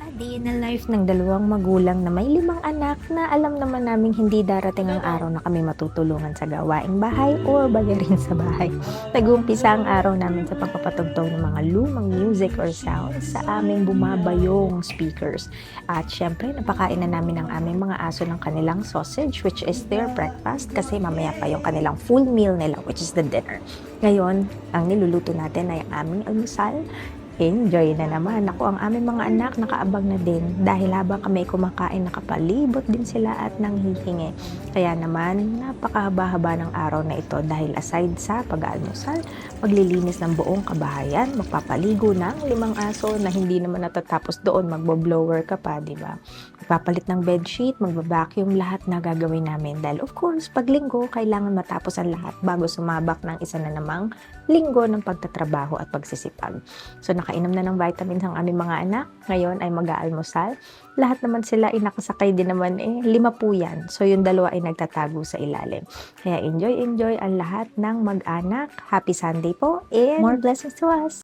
Day in the life ng dalawang magulang na may 5 anak na alam naman naming hindi darating ang araw na kami matutulungan sa gawaing bahay or bayarin sa bahay. Nag-uumpisa ang araw namin sa pagpapatugtog ng mga lumang music or sounds sa aming bumabayong speakers. At syempre, napakain na namin ang aming mga aso ng kanilang sausage, which is their breakfast, kasi mamaya pa yung kanilang full meal nila, which is the dinner. Ngayon, ang niluluto natin ay ang aming almusal. Enjoy na naman. Ako, ang aming mga anak nakaabang na din dahil habang kami kumakain nakapalibot din sila at nanghihingi. Kaya naman napakahaba-haba ng araw na ito dahil aside sa pag-aalmusal, maglilinis ng buong kabahayan, magpapaligo ng 5 aso na hindi naman natatapos doon, magbo-blower ka pa, di ba? Magpapalit ng bedsheet, magba-vacuum, lahat na gagawin namin dahil of course, pag linggo, kailangan matapos ang lahat bago sumabak ng isa na namang linggo ng pagtatrabaho at pagsisipag. So nakainom na ng vitamins ang aming mga anak. Ngayon ay mag-aalmusal. Lahat naman sila ay nakasakay din naman 5 po yan. So yung 2 ay nagtatago sa ilalim. Kaya enjoy ang lahat ng mag-anak. Happy Sunday po and more blessings to us!